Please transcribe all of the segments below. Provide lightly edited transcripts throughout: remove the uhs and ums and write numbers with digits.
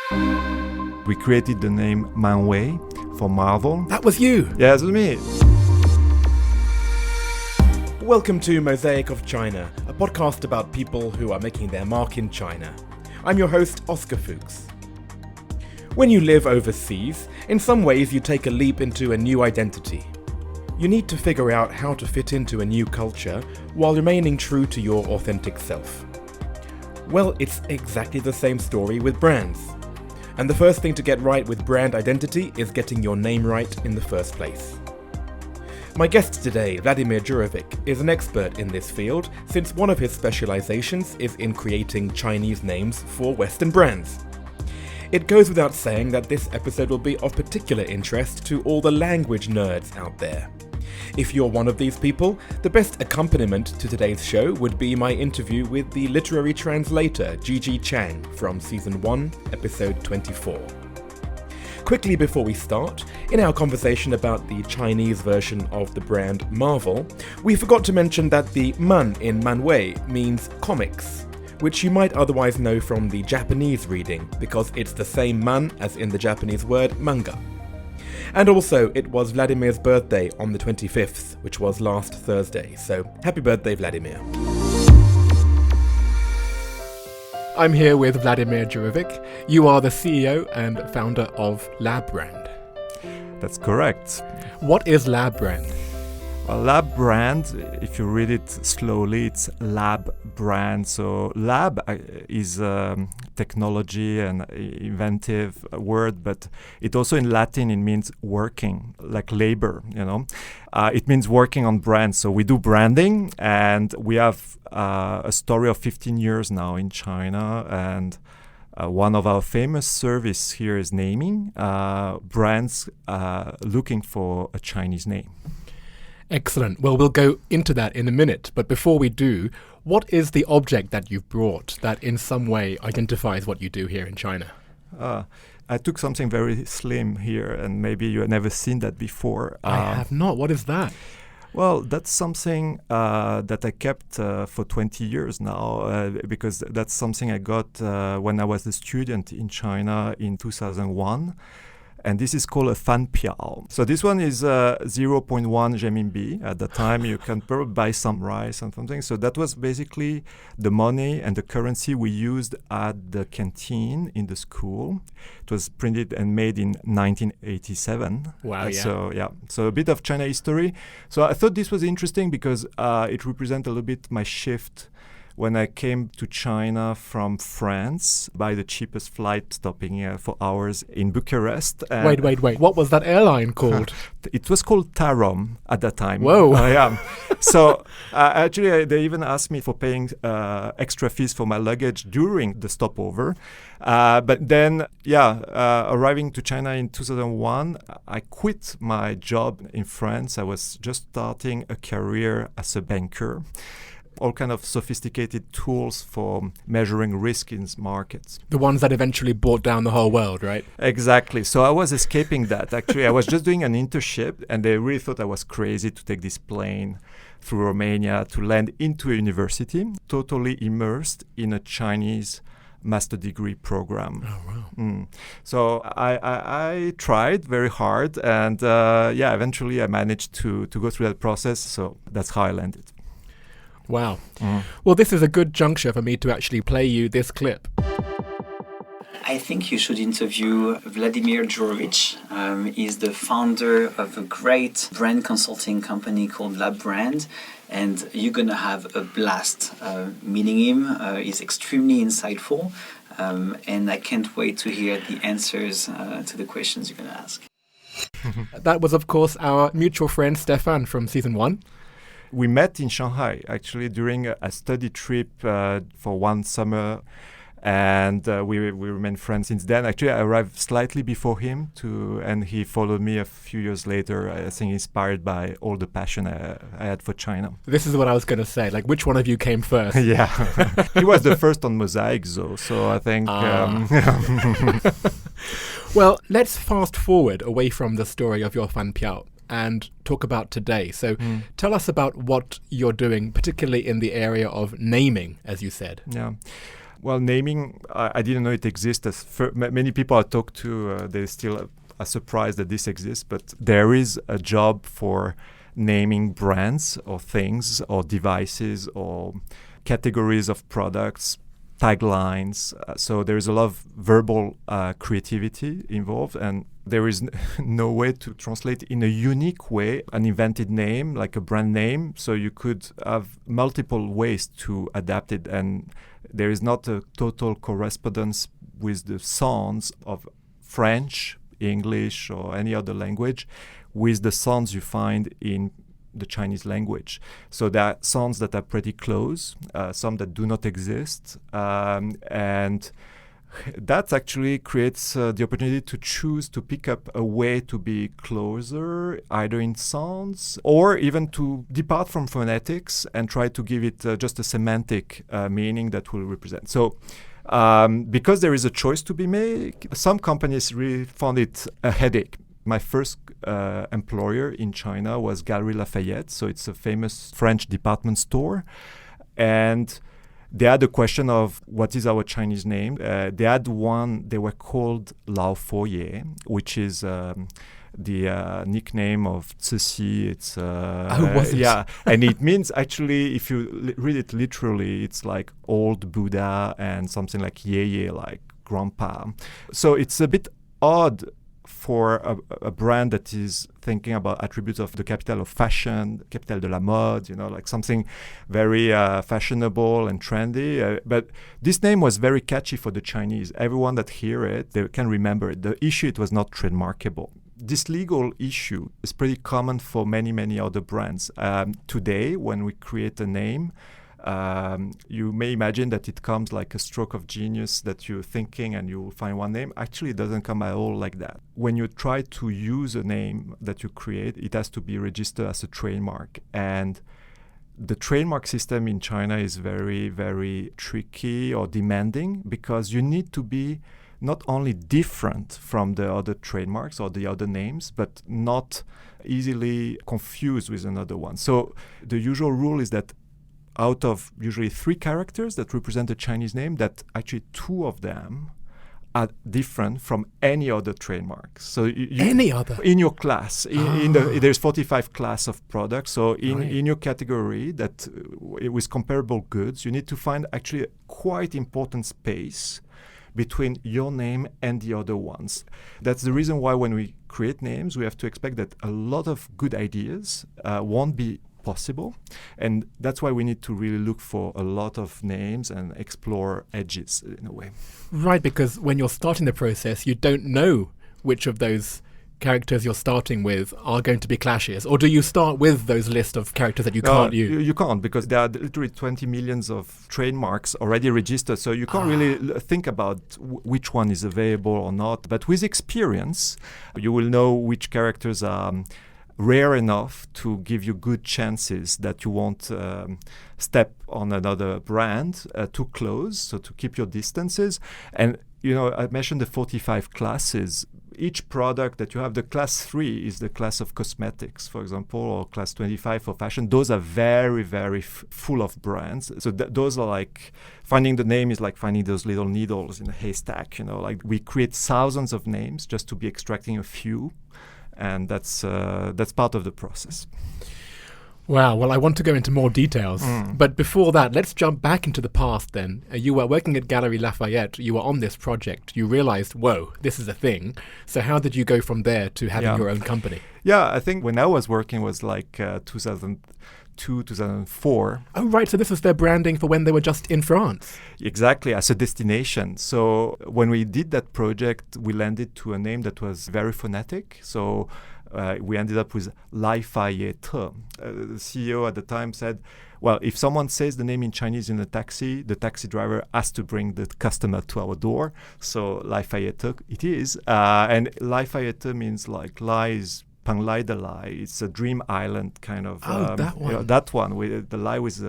We created the name Manwei for Marvel. That was you! Yeah, it was me. Welcome to Mosaic of China, a podcast about people who are making their mark in China. I'm your host, Oscar Fuchs. When you live overseas, in some ways you take a leap into a new identity. You need to figure out how to fit into a new culture while remaining true to your authentic self. Well, it's exactly the same story with brands. And the first thing to get right with brand identity is getting your name right in the first place. My guest today, Vladimir DJUROVIC, is an expert in this field since one of his specializations is in creating Chinese names for Western brands. It goes without saying that this episode will be of particular interest to all the language nerds out there. If you're one of these people, the best accompaniment to today's show would be my interview with the literary translator Gigi Chang from Season 1, Episode 24. Quickly before we start, in our conversation about the Chinese version of the brand Marvel, we forgot to mention that the man in Manwei means comics, which you might otherwise know from the Japanese reading, because it's the same man as in the Japanese word manga. And also, it was Vladimir's birthday on the 25th, which was last Thursday, so happy birthday, Vladimir. I'm here with Vladimir DJUROVIC. You are the CEO and founder of LABBRAND. That's correct. What is LABBRAND? Well, LABBRAND, if you read it slowly, it's LABBRAND. So lab is technology and inventive word, but it also in Latin, it means working, like labor, you know. It means working on brands. So we do branding, and we have a story of 15 years now in China, and one of our famous service here is naming brands looking for a Chinese name. Excellent. Well, we'll go into that in a minute. But before we do, what is the object that you've brought that in some way identifies what you do here in China? I took something very slim here, and maybe you have never seen that before. I have not. What is that? Well, that's something that I kept for 20 years now, because that's something I got when I was a student in China in 2001. And this is called a fan piao. So this one is 0.1 renminbi. At the time, you can probably buy some rice and something. So that was basically the money and the currency we used at the canteen in the school. It was printed and made in 1987. Wow, yeah. So a bit of China history. So I thought this was interesting because it represents a little bit my shift when I came to China from France by the cheapest flight, stopping for hours in Bucharest. Wait. What was that airline called? It was called Tarom at that time. Whoa. Yeah. So actually, they even asked me for paying extra fees for my luggage during the stopover. But then, arriving to China in 2001, I quit my job in France. I was just starting a career as a banker. All kind of sophisticated tools for measuring risk in markets. The ones that eventually brought down the whole world, right? Exactly. So I was escaping that. Actually, I was just doing an internship, and they really thought I was crazy to take this plane through Romania to land into a university, totally immersed in a Chinese master degree program. Oh, wow. So I tried very hard, and eventually I managed to go through that process. So that's how I landed. Wow. Well, this is a good juncture for me to actually play you this clip. I think you should interview Vladimir DJUROVIC. He's the founder of a great brand consulting company called LABBRAND, and you're going to have a blast meeting him. He's extremely insightful, and I can't wait to hear the answers to the questions you're going to ask. That was, of course, our mutual friend Stefan from Season 1. We met in Shanghai, actually, during a study trip for one summer, and we remained friends since then. Actually, I arrived slightly before him, and he followed me a few years later, I think inspired by all the passion I had for China. This is what I was going to say, like, which one of you came first? Yeah. He was the first on Mosaic, though, so I think... Well, let's fast forward away from the story of your fan piao and talk about today. So tell us about what you're doing, particularly in the area of naming, as you said. Yeah. Well, naming, I didn't know it existed. Many people I talk to, they still are surprised that this exists, but there is a job for naming brands or things or devices or categories of products, taglines. So there is a lot of verbal creativity involved, and there is no way to translate in a unique way an invented name, like a brand name. So you could have multiple ways to adapt it, and there is not a total correspondence with the sounds of French, English, or any other language with the sounds you find in the Chinese language. So there are sounds that are pretty close, some that do not exist, and that actually creates the opportunity to choose to pick up a way to be closer, either in sounds or even to depart from phonetics and try to give it just a semantic meaning that will represent. So because there is a choice to be made, some companies really found it a headache. My first employer in China was Galeries Lafayette, so it's a famous French department store. And they had a question of what is our Chinese name. They had one, they were called Lao Foyer, which is the nickname of s02e13. It's was it? Yeah, and it means actually, if you read it literally, it's like old Buddha and something like yeye, like grandpa. So it's a bit odd for a brand that is thinking about attributes of the capital of fashion, capital de la mode, like something very fashionable and trendy. But this name was very catchy for the Chinese. Everyone that hear it, they can remember it. The issue, it was not trademarkable. This legal issue is pretty common for many, many other brands. Today, when we create a name, you may imagine that it comes like a stroke of genius, that you're thinking and you find one name. Actually, it doesn't come at all like that. When you try to use a name that you create, it has to be registered as a trademark. And the trademark system in China is very, very tricky or demanding, because you need to be not only different from the other trademarks or the other names, but not easily confused with another one. So the usual rule is that out of usually 3 characters that represent a Chinese name, that actually 2 of them are different from any other trademark. So any other? In your class, there's 45 class of products. So in your category that with comparable goods, you need to find actually a quite important space between your name and the other ones. That's the reason why when we create names, we have to expect that a lot of good ideas won't be possible, and that's why we need to really look for a lot of names and explore edges in a way. Right, because when you're starting the process, you don't know which of those characters you're starting with are going to be clashes, or do you start with those list of characters that you can't use? You can't, because there are literally 20 millions of trademarks already registered, so you can't really think about which one is available or not. But with experience, you will know which characters are rare enough to give you good chances that you won't step on another brand too close, so to keep your distances. And I mentioned the 45 classes. Each product that you have, the class 3 is the class of cosmetics, for example, or class 25 for fashion. Those are very, very full of brands. So those are like, finding the name is like finding those little needles in a haystack. Like we create thousands of names just to be extracting a few. And that's part of the process. Wow. Well, I want to go into more details. But before that, let's jump back into the past then. You were working at Galeries Lafayette. You were on this project. You realized, whoa, this is a thing. So how did you go from there to having your own company? Yeah, I think when I was working was like 2002, 2004. Oh, right. So this was their branding for when they were just in France. Exactly, as a destination. So when we did that project, we landed to a name that was very phonetic. So we ended up with Lafayette. The CEO at the time said, well, if someone says the name in Chinese in a taxi, the taxi driver has to bring the customer to our door. So Lafayette it is. And Lafayette means like lies. Pang Lai the Lai. It's a dream island kind of. That one. That one with the Lai with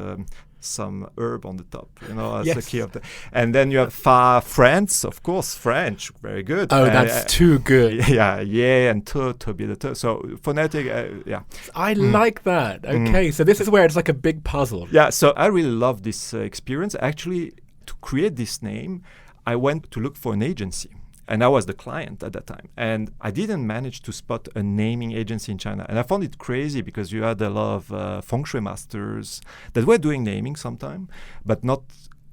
some herb on the top. As yes. the key of the. And then you have France, of course, French, very good. Oh, that's too good. Yeah, and to be the to. So phonetic, yeah. I like that. Okay, so this is where it's like a big puzzle. Yeah, so I really love this experience. Actually, to create this name, I went to look for an agency. And I was the client at that time. And I didn't manage to spot a naming agency in China. And I found it crazy because you had a lot of feng shui masters that were doing naming sometime, but not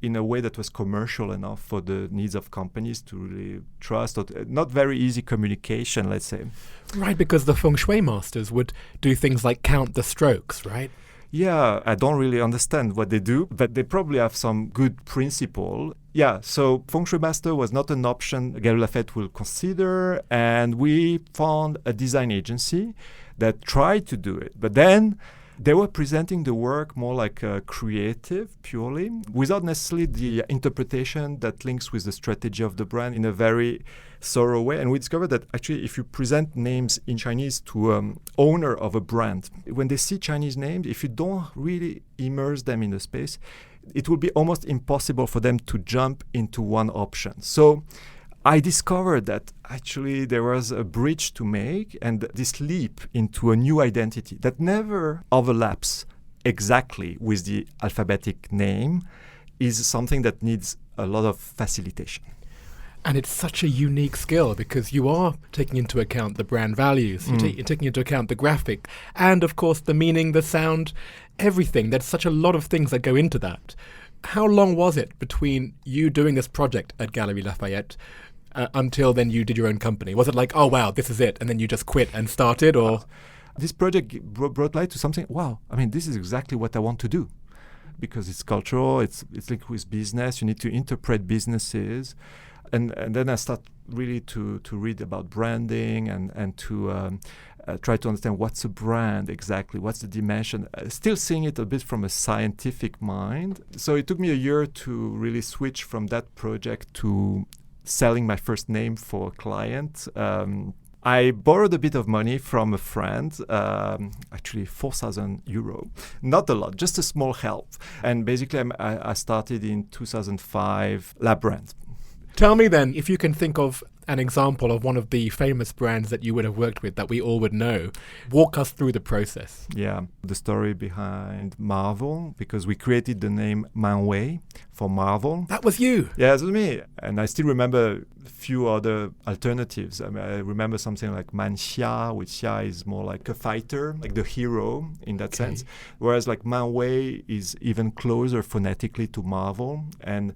in a way that was commercial enough for the needs of companies to really trust, or not very easy communication, let's say. Right, because the feng shui masters would do things like count the strokes, right? Yeah, I don't really understand what they do, but they probably have some good principle. Yeah, so Feng Shui Master was not an option Galeries Lafayette will consider, and we found a design agency that tried to do it. But then they were presenting the work more like a creative, purely, without necessarily the interpretation that links with the strategy of the brand in a very thorough way. And we discovered that actually if you present names in Chinese to owner of a brand, when they see Chinese names, if you don't really immerse them in the space, it will be almost impossible for them to jump into one option. So I discovered that actually there was a bridge to make, and this leap into a new identity that never overlaps exactly with the alphabetic name is something that needs a lot of facilitation. And it's such a unique skill because you are taking into account the brand values, you're taking into account the graphic, and of course the meaning, the sound, everything. There's such a lot of things that go into that. How long was it between you doing this project at Galeries Lafayette until then you did your own company? Was it like, oh wow, this is it, and then you just quit and started, or? This project brought light to something, wow, I mean, this is exactly what I want to do. Because it's cultural, it's linked with business, you need to interpret businesses. And then I start really to read about branding and to try to understand what's a brand exactly, what's the dimension, still seeing it a bit from a scientific mind. So it took me a year to really switch from that project to selling my first name for a client. I borrowed a bit of money from a friend, actually €4,000, not a lot, just a small help. And basically I started in 2005 LABBRAND. Tell me then, if you can think of an example of one of the famous brands that you would have worked with that we all would know. Walk us through the process. Yeah, the story behind Marvel, because we created the name Manwei for Marvel. That was you? Yeah, it was me. And I still remember a few other alternatives. I mean, I remember something like Manxia, which Xia is more like a fighter, like the hero in that sense. Whereas like Manwei is even closer phonetically to Marvel. And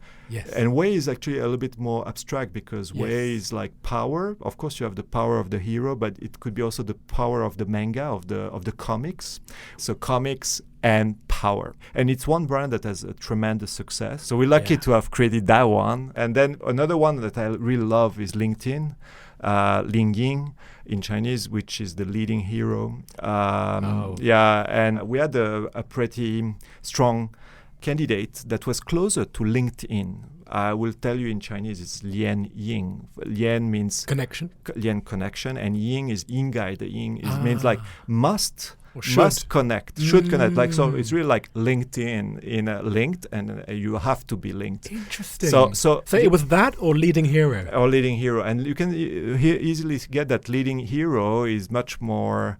Wei is actually a little bit more abstract because Wei is like power. Of course, you have the power of the hero, but it could be also the power of the manga, of the comics. So comics and power. And it's one brand that has a tremendous success. So we're lucky to have created that one. And then another one that I really love is LinkedIn, Ling Ying in Chinese, which is the leading hero. Yeah, and we had a pretty strong candidate that was closer to LinkedIn. I will tell you in Chinese, it's Lian Ying. Lian means connection. Lian connection, and Ying is Yingai. The Ying means like must connect, should connect. Like so, it's really like LinkedIn in linked, and you have to be linked. Interesting. So it was that or leading hero. Or leading hero, and you can easily get that leading hero is much more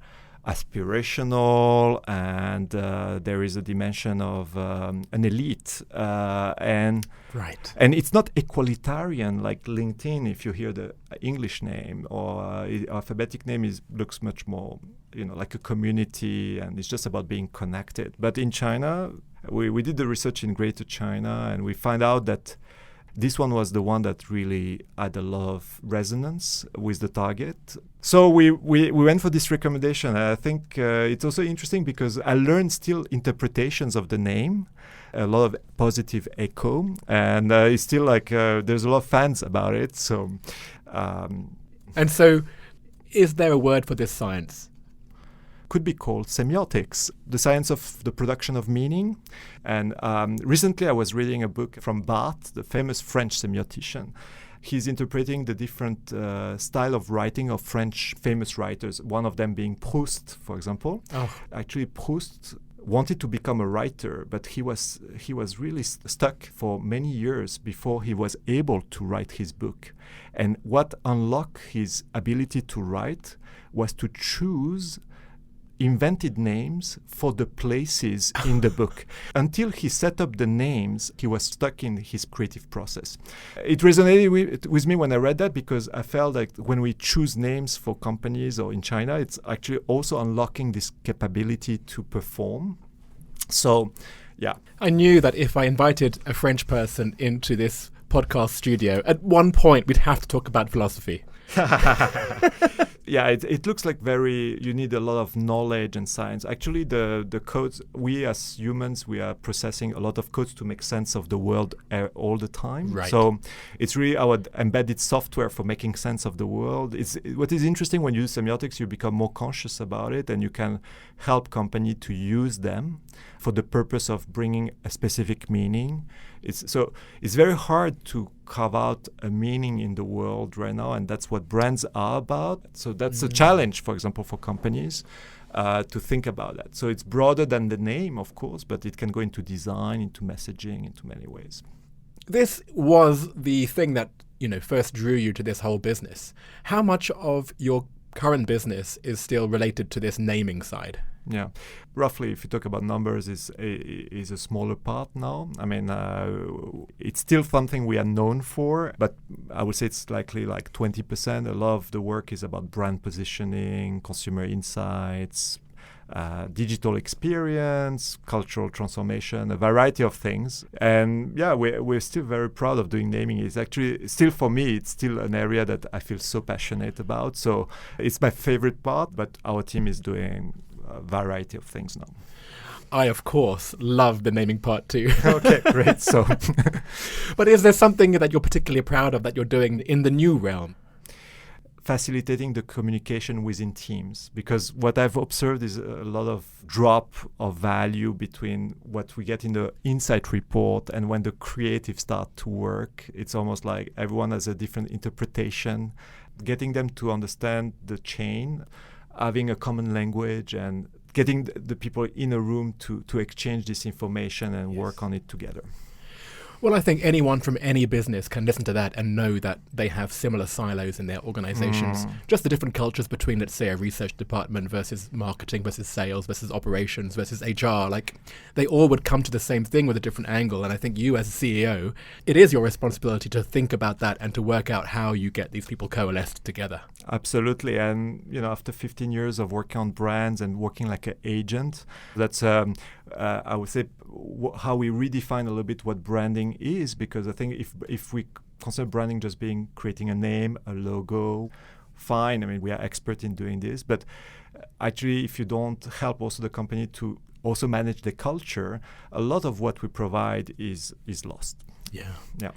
aspirational, and there is a dimension of an elite, and it's not equalitarian like LinkedIn. If you hear the English name or alphabetic name, looks much more, like a community, and it's just about being connected. But in China, we did the research in Greater China, and we find out that this one was the one that really had a lot of resonance with the target. So we went for this recommendation. I think it's also interesting because I learned still interpretations of the name, a lot of positive echo, and it's still like there's a lot of fans about it. So, and so, is there a word for this science? Could be called semiotics, the science of the production of meaning. And recently I was reading a book from Barthes, the famous French semiotician. He's interpreting the different style of writing of French famous writers, one of them being Proust, for example. Actually, Proust wanted to become a writer, but he was really stuck for many years before he was able to write his book. And what unlocked his ability to write was to choose invented names for the places in the book. Until he set up the names, he was stuck in his creative process. It resonated with me when I read that, because I felt like when we choose names for companies or in China, it's actually also unlocking this capability to perform. So, yeah. I knew that if I invited a French person into this podcast studio, at one point we'd have to talk about philosophy. Yeah, it looks like you need a lot of knowledge and science. Actually, the codes, we as humans, we are processing a lot of codes to make sense of the world all the time. Right. So it's really our embedded software for making sense of the world. What is interesting when you use semiotics, you become more conscious about it, and you can help company to use them for the purpose of bringing a specific meaning. It's very hard to carve out a meaning in the world right now, and that's what brands are about. So that's a challenge, for example, for companies to think about that. So it's broader than the name, of course, but it can go into design, into messaging, into many ways. This was the thing that, first drew you to this whole business. How much of your current business is still related to this naming side? Yeah, roughly, if you talk about numbers, is a smaller part now. I mean, it's still something we are known for, but I would say it's likely like 20%. A lot of the work is about brand positioning, consumer insights, digital experience, cultural transformation, a variety of things. And yeah, we're still very proud of doing naming. It's actually still, for me, it's still an area that I feel so passionate about. So it's my favorite part, but our team is doing a variety of things now. I, of course, love the naming part too. Okay, great. So, but is there something that you're particularly proud of that you're doing in the new realm? Facilitating the communication within teams, because what I've observed is a lot of drop of value between what we get in the insight report and when the creative start to work. It's almost like everyone has a different interpretation. Getting them to understand the chain, having a common language, and getting the people in a room to exchange this information and work on it together. Well, I think anyone from any business can listen to that and know that they have similar silos in their organizations. Just the different cultures between, let's say, a research department versus marketing versus sales versus operations versus HR. Like, they all would come to the same thing with a different angle. And I think you, as a CEO, it is your responsibility to think about that and to work out how you get these people coalesced together. Absolutely. And, after 15 years of working on brands and working like an agent, that's, I would say, how we redefine a little bit what branding is, because I think if we consider branding just being creating a name, a logo, fine. I mean, we are expert in doing this, but actually, if you don't help also the company to also manage the culture, a lot of what we provide is lost. Yeah.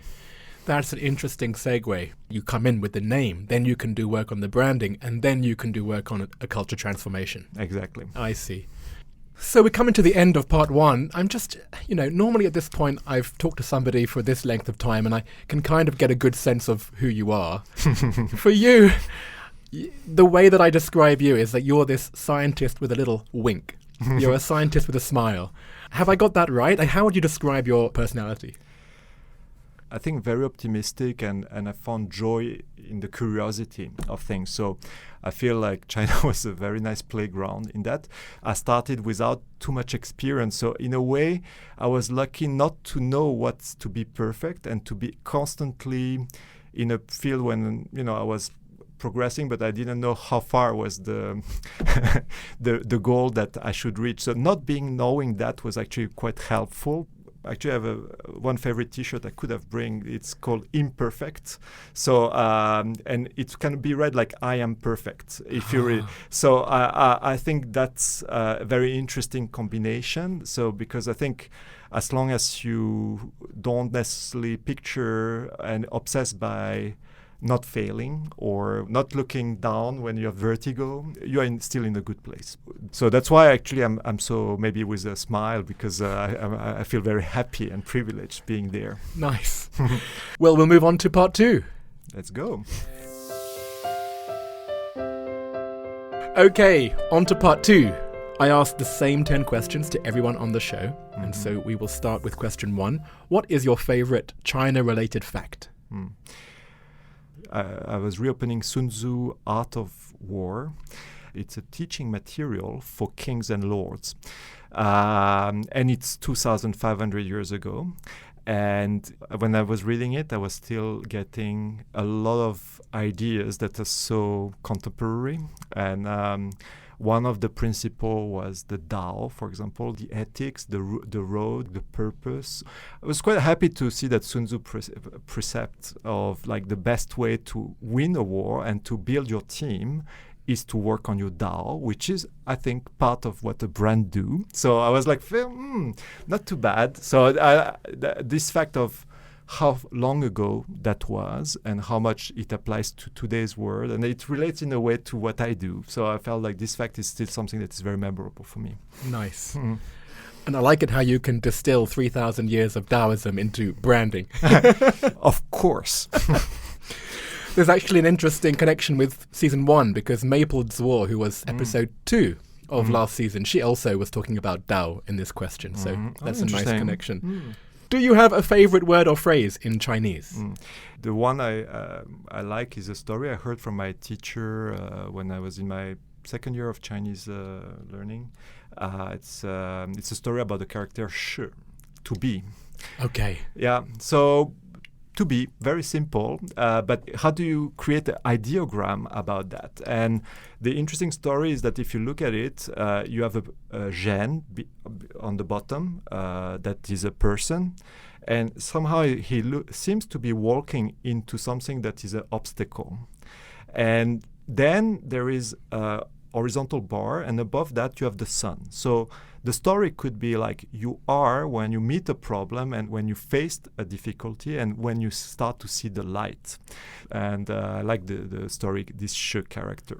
That's an interesting segue. You come in with the name, then you can do work on the branding, and then you can do work on a culture transformation. Exactly. I see. So we're coming to the end of part one. I'm just, normally at this point I've talked to somebody for this length of time and I can kind of get a good sense of who you are. For you, the way that I describe you is that you're this scientist with a little wink. You're a scientist with a smile. Have I got that right? How would you describe your personality? I think very optimistic, and I found joy in the curiosity of things. So I feel like China was a very nice playground in that. I started without too much experience. So in a way, I was lucky not to know what's to be perfect and to be constantly in a field when, I was progressing, but I didn't know how far was the the goal that I should reach. So not knowing that was actually quite helpful. Actually, I have one favorite T-shirt I could have bring. It's called Imperfect. So and it can be read like I am perfect if you read. So I think that's a very interesting combination. So because I think as long as you don't necessarily picture and obsessed by not failing or not looking down when you have vertigo, you are still in a good place. So that's why actually I'm so maybe with a smile, because I feel very happy and privileged being there. Nice. Well, we'll move on to part two. Let's go. Okay, on to part two. I asked the same 10 questions to everyone on the show, and so we will start with question 1. What is your favorite China-related fact? I was reopening Sun Tzu, Art of War, It's a teaching material for kings and lords. And it's 2,500 years ago. And when I was reading it, I was still getting a lot of ideas that are so contemporary. And one of the principles was the Tao, for example, the ethics, the road, the purpose. I was quite happy to see that Sun Tzu precept of like the best way to win a war and to build your team is to work on your Tao, which is, I think, part of what a brand do. So I was like, not too bad. So this fact of how long ago that was and how much it applies to today's world, and it relates in a way to what I do. So I felt like this fact is still something that is very memorable for me. Nice. And I like it how you can distill 3,000 years of Taoism into branding. Of course. There's actually an interesting connection with season 1 because Maple Zwar, who was episode 2 of last season, she also was talking about Tao in this question. So that's a nice connection. Do you have a favorite word or phrase in Chinese? The one I like is a story I heard from my teacher when I was in my second year of Chinese learning. It's a story about the character shi, to be. Okay. Yeah. So to be, very simple, but how do you create an ideogram about that? And the interesting story is that if you look at it, you have a zhen on the bottom that is a person, and somehow he seems to be walking into something that is an obstacle. And then there is a horizontal bar, and above that you have the sun. So the story could be like you are when you meet a problem and when you faced a difficulty and when you start to see the light. And I like the story, this shi character.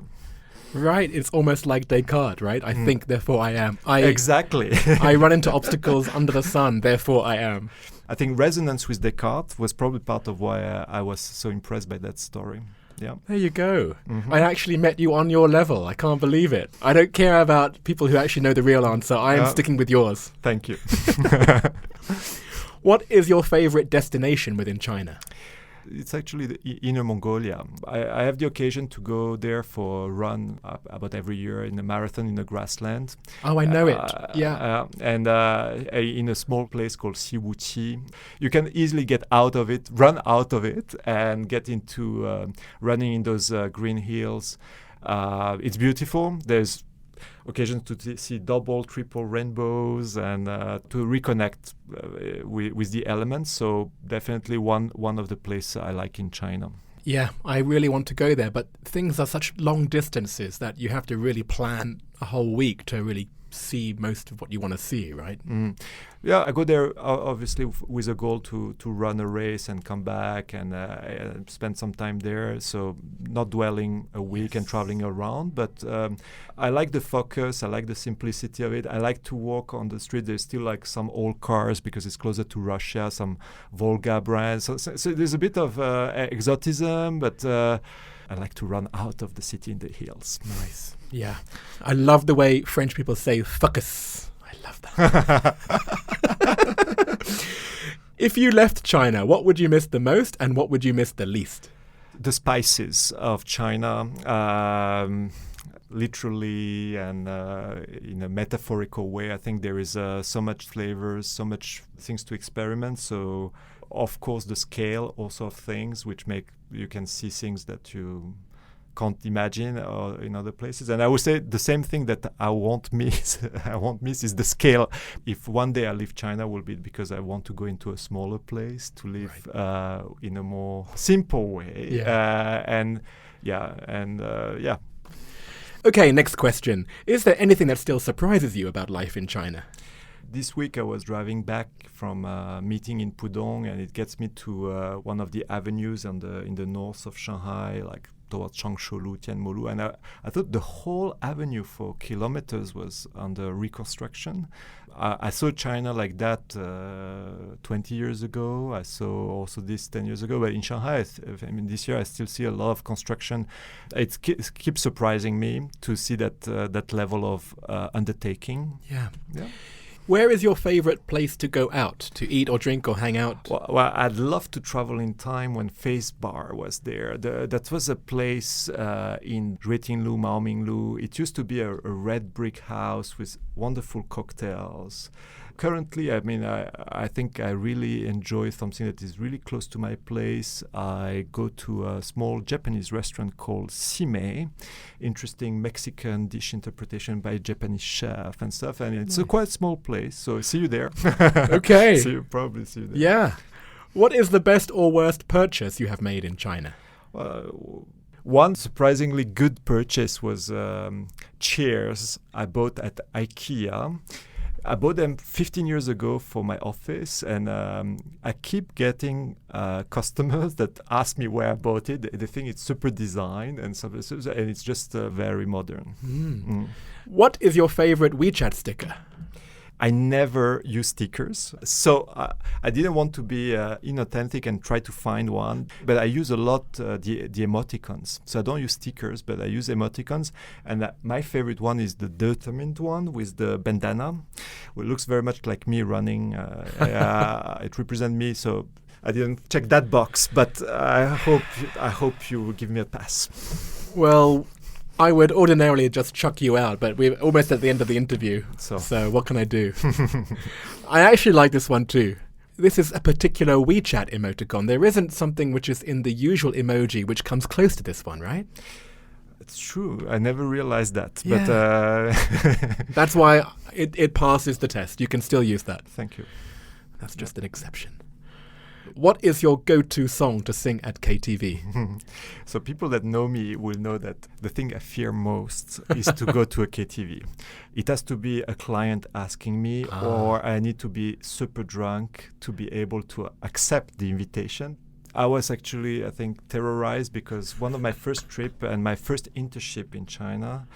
Right, it's almost like Descartes, right? I think, therefore I am. Exactly. I run into obstacles under the sun, therefore I am. I think resonance with Descartes was probably part of why I was so impressed by that story. Yeah. There you go. I actually met you on your level. I can't believe it. I don't care about people who actually know the real answer. I am sticking with yours. Thank you. What is your favorite destination within China? It's actually the Inner Mongolia. I have the occasion to go there for a run about every year in a marathon in the grassland. Oh, I know it. Yeah. And in a small place called Siwuqi. You can easily get out of it, run out of it, and get into running in those green hills. It's beautiful. There's occasions to see double, triple rainbows and to reconnect with the elements. So definitely one of the places I like in China. Yeah, I really want to go there, but things are such long distances that you have to really plan a whole week to really see most of what you want to see, right? Yeah, I go there obviously with a goal to run a race and come back and spend some time there. So not dwelling a week and traveling around, but I like the focus. I like the simplicity of it. I like to walk on the street. There's still like some old cars because it's closer to Russia, some Volga brands. So there's a bit of exotism, but I like to run out of the city in the hills. Nice. Yeah. I love the way French people say focus. I love that. If you left China, what would you miss the most and what would you miss the least? The spices of China, literally and in a metaphorical way. I think there is so much flavors, so much things to experiment. So, of course, the scale also of things, which make you can see things that you can't imagine in other places. And I would say the same thing that I won't miss. I won't miss is the scale. If one day I leave China, will be because I want to go into a smaller place to live in a more simple way. Yeah. Okay, next question. Is there anything that still surprises you about life in China? This week I was driving back from a meeting in Pudong, and it gets me to one of the avenues in the north of Shanghai, like towards Changshoulu, Tianmolu, and I thought the whole avenue for kilometers was under reconstruction. I saw China like that 20 years ago. I saw also this 10 years ago. But in Shanghai, this year I still see a lot of construction. It keeps surprising me to see that level of undertaking. Yeah. Where is your favorite place to go out, to eat or drink or hang out? Well, I'd love to travel in time when Face Bar was there. That was a place in Ruetinglu, Maominglu. It used to be a red brick house with wonderful cocktails. Currently, I think I really enjoy something that is really close to my place. I go to a small Japanese restaurant called Sime, interesting Mexican dish interpretation by a Japanese chef and stuff. And it's a quite small place, so see you there. Okay. Probably see you there. Yeah. What is the best or worst purchase you have made in China? One surprisingly good purchase was chairs I bought at IKEA. I bought them 15 years ago for my office, and I keep getting customers that ask me where I bought it. They think it's super designed and it's just very modern. What is your favorite WeChat sticker? I never use stickers, so I didn't want to be inauthentic and try to find one, but I use a lot the emoticons. So I don't use stickers, but I use emoticons, and my favorite one is the determined one with the bandana. It looks very much like me running. It represents me, so I didn't check that box, but I hope you will give me a pass. Well, I would ordinarily just chuck you out, but we're almost at the end of the interview. So what can I do? I actually like this one too. This is a particular WeChat emoticon. There isn't something which is in the usual emoji which comes close to this one, right? It's true. I never realized that. Yeah. But that's why it passes the test. You can still use that. Thank you. That's just an exception. What is your go-to song to sing at KTV? So people that know me will know that the thing I fear most is to go to a KTV. It has to be a client asking me, or I need to be super drunk to be able to accept the invitation. I was actually, I think, terrorized because one of my first trip and my first internship in China,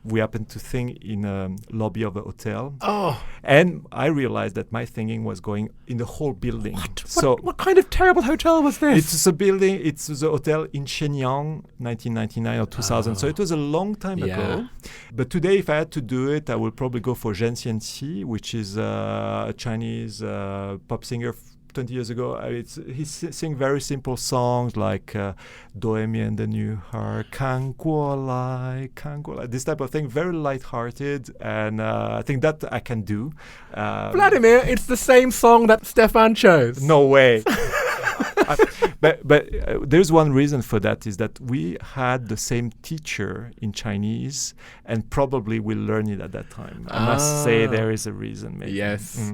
we happened to sing in a lobby of a hotel. Oh. And I realized that my singing was going in the whole building. What kind of terrible hotel was this? It's a building, it's a hotel in Shenyang, 1999 or 2000. So it was a long time ago. But today, if I had to do it, I would probably go for Zhen Xianqi, which is a Chinese pop singer 20 years ago. He sing very simple songs like Do Mi and the New Heart, Kan Guo Lai, this type of thing, very light-hearted, and I think that I can do. Vladimir, it's the same song that Stefan chose. No way. But there's one reason for that, is that we had the same teacher in Chinese, and probably we learned it at that time. I must say there is a reason, maybe. Yes.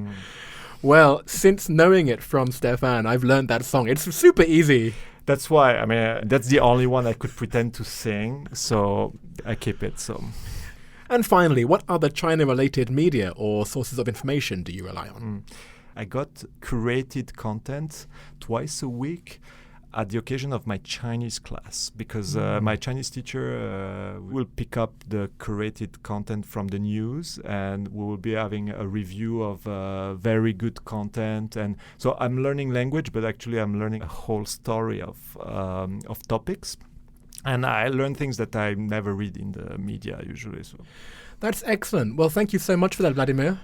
Well, since knowing it from Stefan, I've learned that song. It's super easy. That's why, that's the only one I could pretend to sing, so I keep it. So. And finally, what other China-related media or sources of information do you rely on? I got curated content twice a week at the occasion of my Chinese class, because my Chinese teacher will pick up the curated content from the news, and we will be having a review of very good content. And so I'm learning language, but actually I'm learning a whole story of topics. And I learn things that I never read in the media usually. So. That's excellent. Well, thank you so much for that, Vladimir.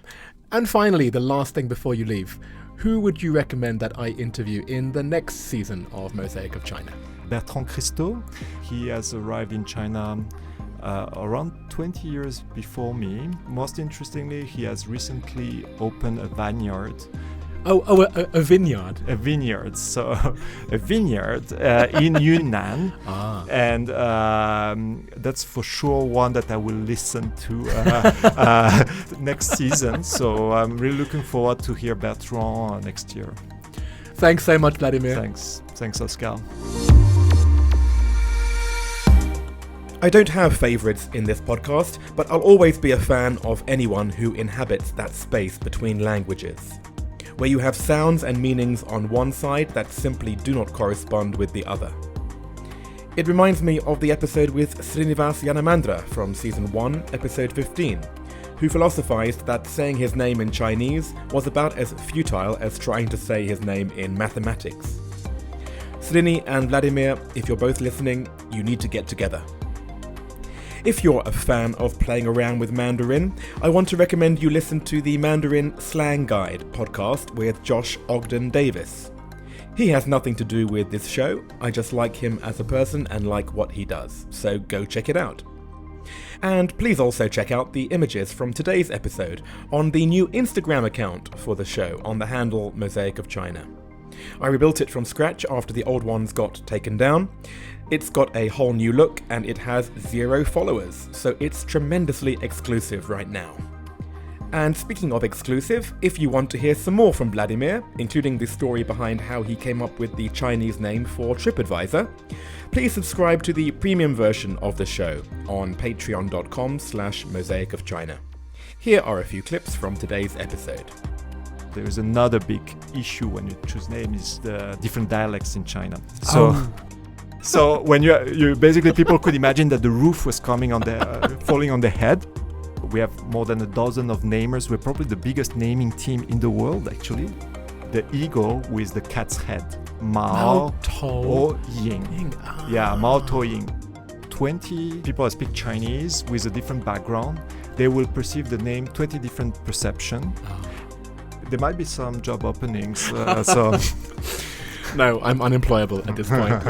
And finally, the last thing before you leave. Who would you recommend that I interview in the next season of Mosaic of China? Bertrand Christo. He has arrived in China around 20 years before me. Most interestingly, he has recently opened a vineyard. A vineyard. A vineyard. So a vineyard in Yunnan. And that's for sure one that I will listen to next season. So I'm really looking forward to hear Bertrand next year. Thanks so much, Vladimir. Thanks, Oscar. I don't have favourites in this podcast, but I'll always be a fan of anyone who inhabits that space between languages, where you have sounds and meanings on one side that simply do not correspond with the other. It reminds me of the episode with Srinivas Yanamandra from Season 1, Episode 15, who philosophized that saying his name in Chinese was about as futile as trying to say his name in mathematics. Srini and Vladimir, if you're both listening, you need to get together. If you're a fan of playing around with Mandarin, I want to recommend you listen to the Mandarin Slang Guide podcast with Josh Ogden Davis. He has nothing to do with this show, I just like him as a person and like what he does, so go check it out. And please also check out the images from today's episode on the new Instagram account for the show on the handle Mosaic of China. I rebuilt it from scratch after the old ones got taken down. It's got a whole new look and it has 0 followers, so it's tremendously exclusive right now. And speaking of exclusive, if you want to hear some more from Vladimir, including the story behind how he came up with the Chinese name for TripAdvisor, please subscribe to the premium version of the show on patreon.com/Mosaic of China. Here are a few clips from today's episode. There is another big issue when you choose name is the different dialects in China. So when you basically people could imagine that the roof was coming on falling on their head. We have more than a dozen of namers. We're probably the biggest naming team in the world, actually. The eagle with the cat's head. Mao To Ying. Yeah, Mao To Ying. 20 people that speak Chinese with a different background. They will perceive the name 20 different perception. There might be some job openings. So No, I'm unemployable at this point.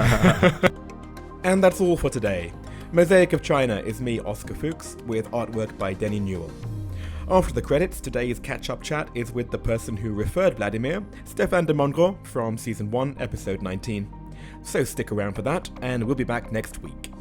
And that's all for today. Mosaic of China is me, Oscar Fuchs, with artwork by Denny Newell. After the credits, today's catch-up chat is with the person who referred Vladimir, Stéphane de Mongros, from Season 1, Episode 19. So stick around for that, and we'll be back next week.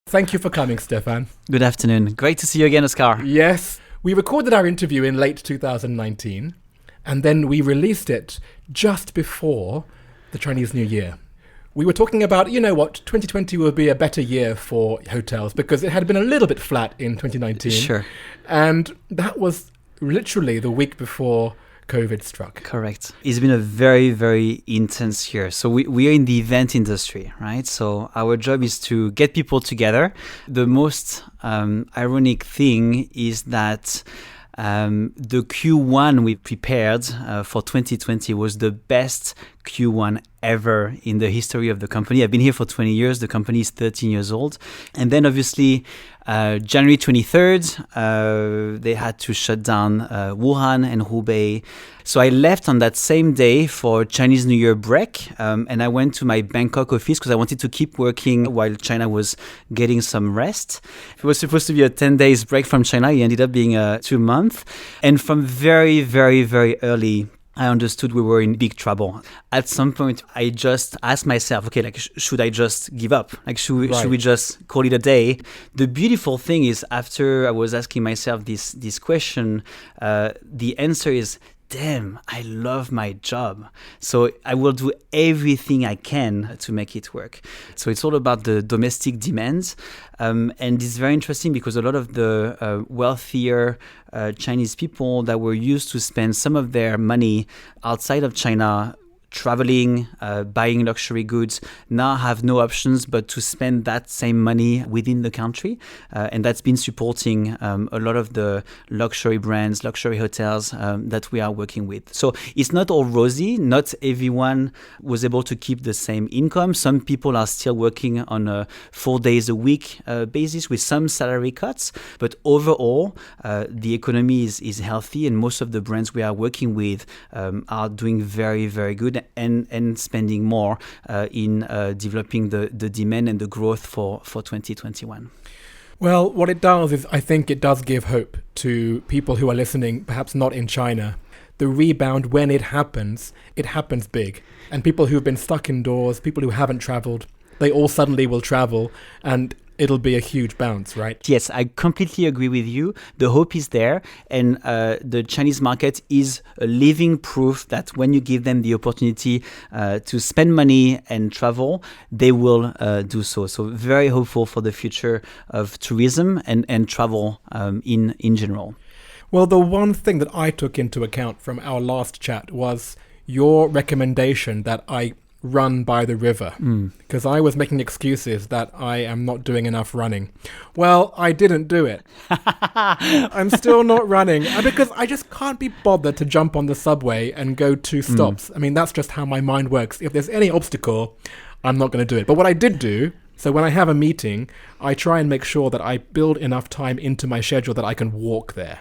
Thank you for coming, Stéphane. Good afternoon. Great to see you again, Oscar. Yes, we recorded our interview in late 2019, and then we released it just before the Chinese New Year. We were talking about, 2020 will be a better year for hotels because it had been a little bit flat in 2019. Sure. And that was literally the week before COVID struck. Correct. It's been a very, very intense year. So we are in the event industry, right? So our job is to get people together. The most ironic thing is that the Q1 we prepared for 2020 was the best Q1 ever in the history of the company. I've been here for 20 years. The company is 13 years old. And then obviously, January 23rd, they had to shut down Wuhan and Hubei. So I left on that same day for Chinese New Year break. And I went to my Bangkok office because I wanted to keep working while China was getting some rest. It was supposed to be a 10 days break from China. It ended up being 2 months. And from very, very, very early, I understood we were in big trouble. At some point, I just asked myself, okay, should I just give up? Should we just call it a day? The beautiful thing is, after I was asking myself this question, the answer is, damn, I love my job. So I will do everything I can to make it work. So it's all about the domestic demands. And it's very interesting because a lot of the wealthier Chinese people that were used to spend some of their money outside of China traveling, buying luxury goods, now have no options but to spend that same money within the country. And that's been supporting a lot of the luxury brands, luxury hotels that we are working with. So it's not all rosy. Not everyone was able to keep the same income. Some people are still working on a 4 days a week basis with some salary cuts. But overall, the economy is healthy, and most of the brands we are working with are doing very, very good and spending more in developing the demand and the growth for 2021. Well, what it does is I think it does give hope to people who are listening, perhaps not in China. The rebound, when it happens big. And people who've been stuck indoors, people who haven't traveled, they all suddenly will travel, and it'll be a huge bounce, right? Yes, I completely agree with you. The hope is there, and the Chinese market is a living proof that when you give them the opportunity to spend money and travel, they will do so. So very hopeful for the future of tourism and travel in general. Well, the one thing that I took into account from our last chat was your recommendation that I run by the river because I was making excuses that I am not doing enough running. Well, I didn't do it. I'm still not running because I just can't be bothered to jump on the subway and go 2 stops. I mean, that's just how my mind works. If there's any obstacle, I'm not going to do it. But what I did do, so when I have a meeting, I try and make sure that I build enough time into my schedule that I can walk there.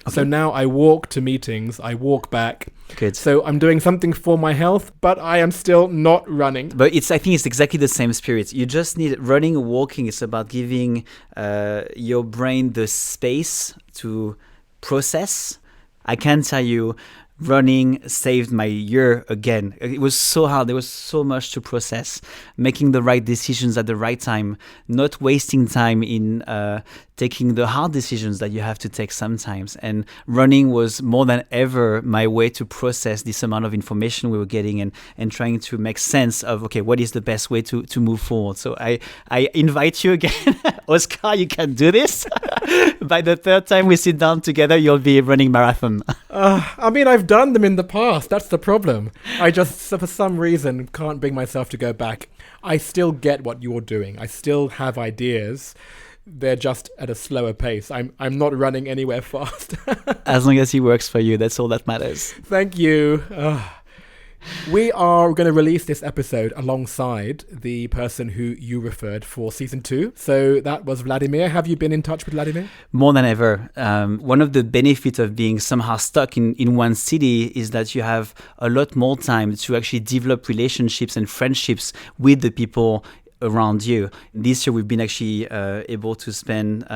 Okay. So now I walk to meetings, I walk back. Good. So I'm doing something for my health, but I am still not running. But I think it's exactly the same spirit. You just need running or walking. It's about giving your brain the space to process. I can tell you, running saved my year again. It was so hard. There was so much to process. Making the right decisions at the right time, not wasting time in taking the hard decisions that you have to take sometimes. And running was more than ever my way to process this amount of information we were getting and trying to make sense of, okay, what is the best way to move forward? So I invite you again, Oscar, you can do this. By the 3rd time we sit down together, you'll be running marathon. I mean, I've done them in the past. That's the problem. I just, for some reason, can't bring myself to go back. I still get what you're doing. I still have ideas. They're just at a slower pace. I'm not running anywhere fast. As long as it works for you, that's all that matters. Thank you. We are going to release this episode alongside the person who you referred for season 2. So that was Vladimir. Have you been in touch with Vladimir? More than ever. One of the benefits of being somehow stuck in one city is that you have a lot more time to actually develop relationships and friendships with the people around you. This year we've been actually able to spend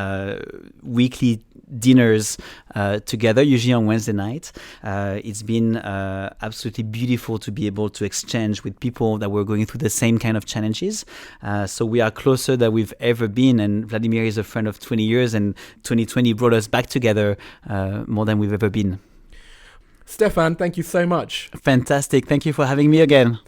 weekly dinners together, usually on Wednesday night. It's been absolutely beautiful to be able to exchange with people that were going through the same kind of challenges. So we are closer than we've ever been, and Vladimir is a friend of 20 years, and 2020 brought us back together more than we've ever been. Stefan, thank you so much. Fantastic. Thank you for having me again.